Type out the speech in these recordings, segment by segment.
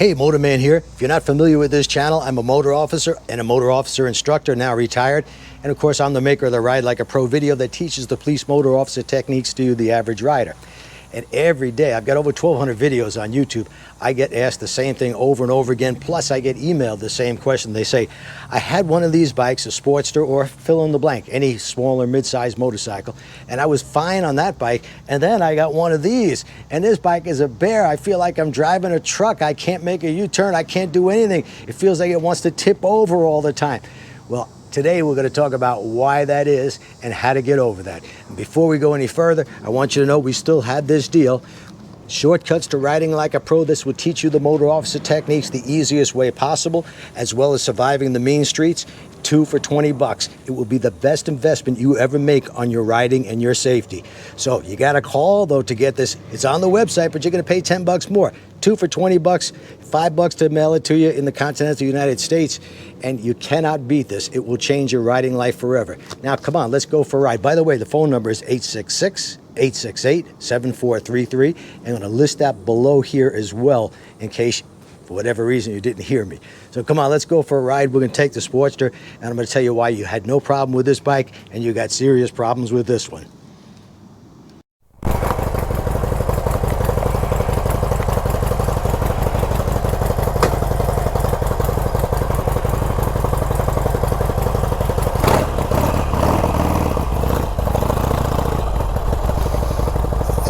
Hey, Motorman here. If you're not familiar with this channel, I'm a motor officer and a motor officer instructor, now retired. And of course, I'm the maker of the Ride Like a Pro video that teaches the police motor officer techniques to the average rider. And every day, I've got over 1,200 videos on YouTube, I get asked the same thing over and over again, plus I get emailed the same question. They say, I had one of these bikes, a Sportster or fill in the blank, any small or mid-sized motorcycle, and I was fine on that bike, and then I got one of these, and this bike is a bear. I feel like I'm driving a truck. I can't make a U-turn. I can't do anything. It feels like it wants to tip over all the time. Well, today we're going to talk about why that is and how to get over that. And before we go any further, I want you to know we still have this deal. Shortcuts to riding like a pro. This will teach you the motor officer techniques the easiest way possible, as well as surviving the mean streets. 2 for $20. It will be the best investment you ever make on your riding and your safety. So you got to call though to get this. It's on the website, but you're going to pay 10 bucks more. 2 for $20, $5 to mail it to you in the continental United States, and you cannot beat this. It will change your riding life forever. Now, come on, let's go for a ride. By the way, the phone number is 866-868-7433. I'm going to list that below here as well in case, for whatever reason, you didn't hear me. So come on, let's go for a ride. We're going to take the Sportster, and I'm going to tell you why you had no problem with this bike and you got serious problems with this one.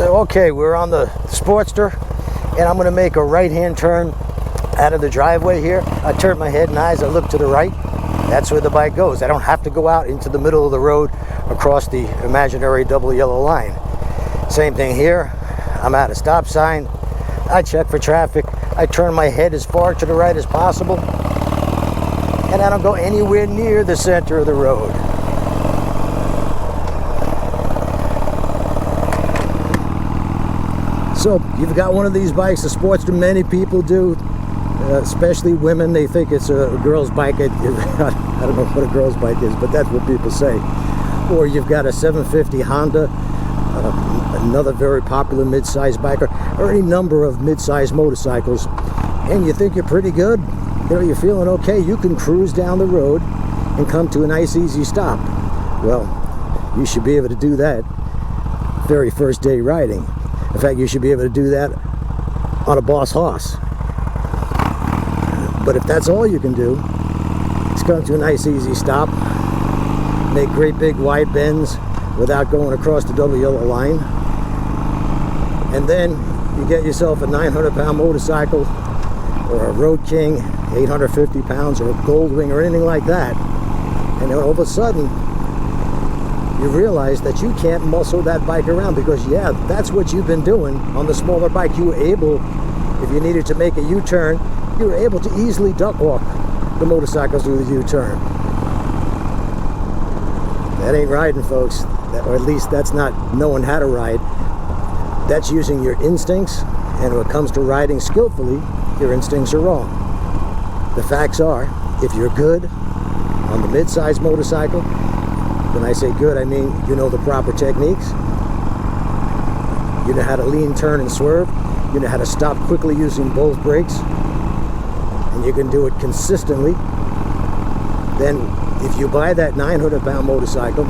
Okay, we're on the Sportster, and I'm going to make a right-hand turn out of the driveway here. I turn my head and eyes, I look to the right. That's where the bike goes. I don't have to go out into the middle of the road across the imaginary double yellow line. Same thing here. I'm at a stop sign. I check for traffic. I turn my head as far to the right as possible, and I don't go anywhere near the center of the road. So you've got one of these bikes, a Sportster. Many people do, especially women. They think it's a girl's bike. I don't know what a girl's bike is, but that's what people say. Or you've got a 750 Honda, another very popular mid-sized bike, or any number of mid-sized motorcycles, and you think you're pretty good. You know, you're feeling okay. You can cruise down the road and come to a nice, easy stop. Well, you should be able to do that very first day riding. In fact, you should be able to do that on a boss horse. But if that's all you can do, is come to a nice easy stop, make great big wide bends without going across the double yellow line, and then you get yourself a 900-pound motorcycle or a Road King, 850 pounds, or a Goldwing or anything like that, and then all of a sudden you realize that you can't muscle that bike around, because yeah, that's what you've been doing on the smaller bike. You were able, if you needed to make a U-turn, you were able to easily duck walk the motorcycles through the U-turn. That ain't riding, folks, or at least that's not knowing how to ride. That's using your instincts, and when it comes to riding skillfully, your instincts are wrong. The facts are, if you're good on the mid-sized motorcycle, when I say good, I mean you know the proper techniques. You know how to lean, turn, and swerve. You know how to stop quickly using both brakes. And you can do it consistently. Then if you buy that 900-pound motorcycle,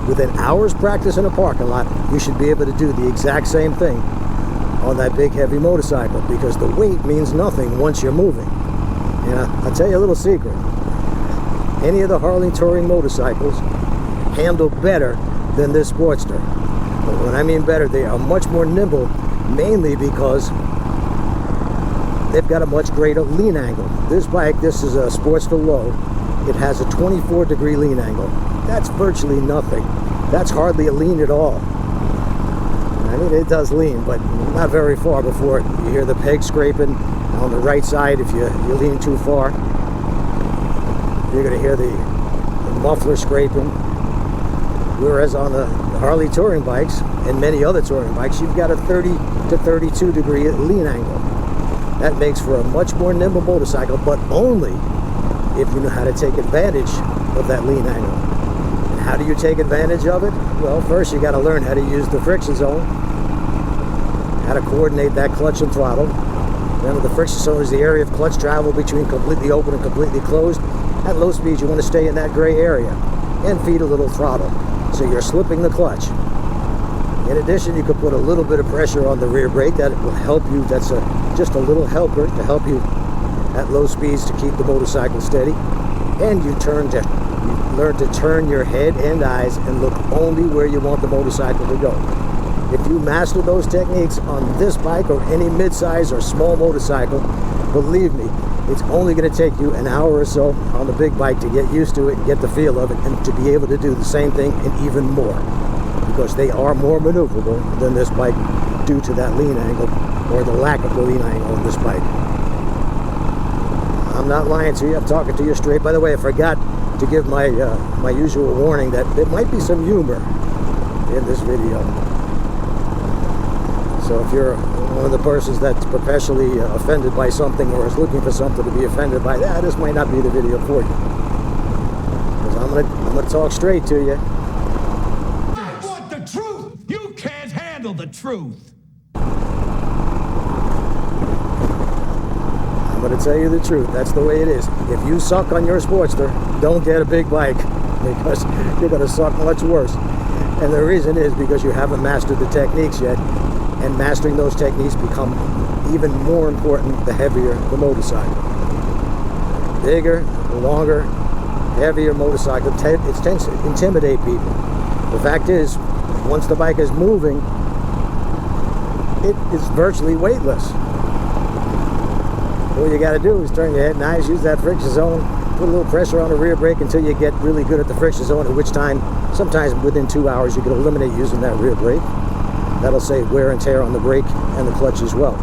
with an hour's practice in a parking lot, you should be able to do the exact same thing on that big, heavy motorcycle, because the weight means nothing once you're moving. Yeah, I'll tell you a little secret. Any of the Harley touring motorcycles handle better than this Sportster. But when I mean better, they are much more nimble, mainly because they've got a much greater lean angle. This bike, this is a Sportster Low, it has a 24-degree lean angle. That's virtually nothing. That's hardly a lean at all. I mean, it does lean, but not very far before you hear the peg scraping on the right side. If you lean too far, you're going to hear the muffler scraping. Whereas on the Harley touring bikes and many other touring bikes, you've got a 30 to 32 degree lean angle. That makes for a much more nimble motorcycle, but only if you know how to take advantage of that lean angle. And how do you take advantage of it? Well, first you got to learn how to use the friction zone, how to coordinate that clutch and throttle. Remember, the friction zone is the area of clutch travel between completely open and completely closed. At low speeds, you want to stay in that gray area and feed a little throttle, so you're slipping the clutch. In addition, you could put a little bit of pressure on the rear brake. That will help you. That's just a little helper to help you at low speeds to keep the motorcycle steady. And you learn to turn your head and eyes and look only where you want the motorcycle to go. If you master those techniques on this bike or any mid-size or small motorcycle, believe me, it's only going to take you an hour or so on the big bike to get used to it and get the feel of it, and to be able to do the same thing and even more, because they are more maneuverable than this bike due to that lean angle, or the lack of the lean angle on this bike. I'm not lying to you. I'm talking to you straight. By the way, I forgot to give my my usual warning that there might be some humor in this video. So if you're one of the persons that's perpetually offended by something, or is looking for something to be offended by, this might not be the video for you. Because I'm gonna talk straight to you. I want the truth. You can't handle the truth. I'm going to tell you the truth. That's the way it is. If you suck on your Sportster, don't get a big bike, because you're going to suck much worse. And the reason is because you haven't mastered the techniques yet, and mastering those techniques become even more important the heavier the motorcycle. Bigger, longer, heavier motorcycle, it tends to intimidate people. The fact is, once the bike is moving, it is virtually weightless. All you got to do is turn your head and eyes, use that friction zone, put a little pressure on the rear brake until you get really good at the friction zone, at which time, sometimes within 2 hours, you can eliminate using that rear brake. That'll save wear and tear on the brake and the clutch as well.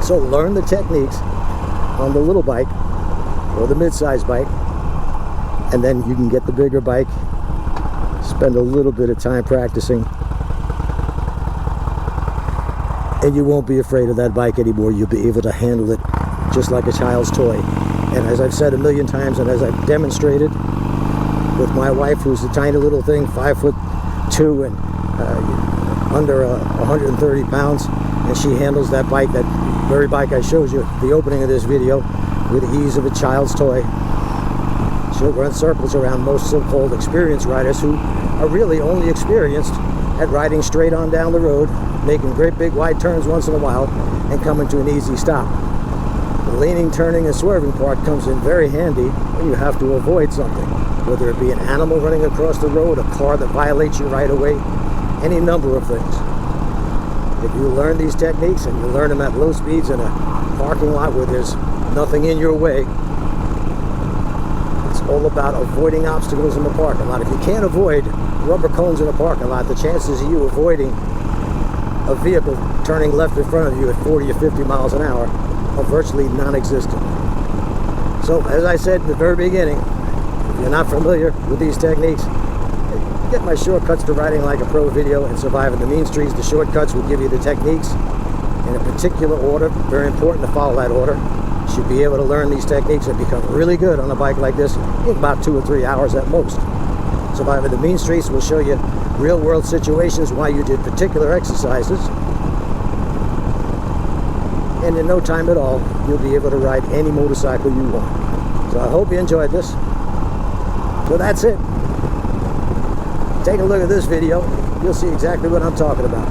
So learn the techniques on the little bike or the mid-size bike, and then you can get the bigger bike, spend a little bit of time practicing, and you won't be afraid of that bike anymore. You'll be able to handle it just like a child's toy. And as I've said a million times, and as I've demonstrated with my wife, who's a tiny little thing, 5'2" and under 130 pounds, and she handles that bike, that very bike I showed you at the opening of this video, with the ease of a child's toy. She'll run circles around most so-called experienced riders who are really only experienced at riding straight on down the road, making great big wide turns once in a while, and coming to an easy stop. The leaning, turning, and swerving part comes in very handy when you have to avoid something, whether it be an animal running across the road, a car that violates you right away, any number of things. If you learn these techniques, and you learn them at low speeds in a parking lot where there's nothing in your way, it's all about avoiding obstacles in the parking lot. If you can't avoid rubber cones in a parking lot, the chances of you avoiding a vehicle turning left in front of you at 40 or 50 miles an hour are virtually non-existent. So, as I said in the very beginning, if you're not familiar with these techniques, get my Shortcuts to Riding Like a Pro video and Surviving the Mean Streets. The shortcuts will give you the techniques in a particular order. Very important to follow that order. You should be able to learn these techniques and become really good on a bike like this in about 2 or 3 hours at most. Surviving the Mean Streets will show you real-world situations, why you did particular exercises, and in no time at all, you'll be able to ride any motorcycle you want. So I hope you enjoyed this. So that's it. Take a look at this video. You'll see exactly what I'm talking about.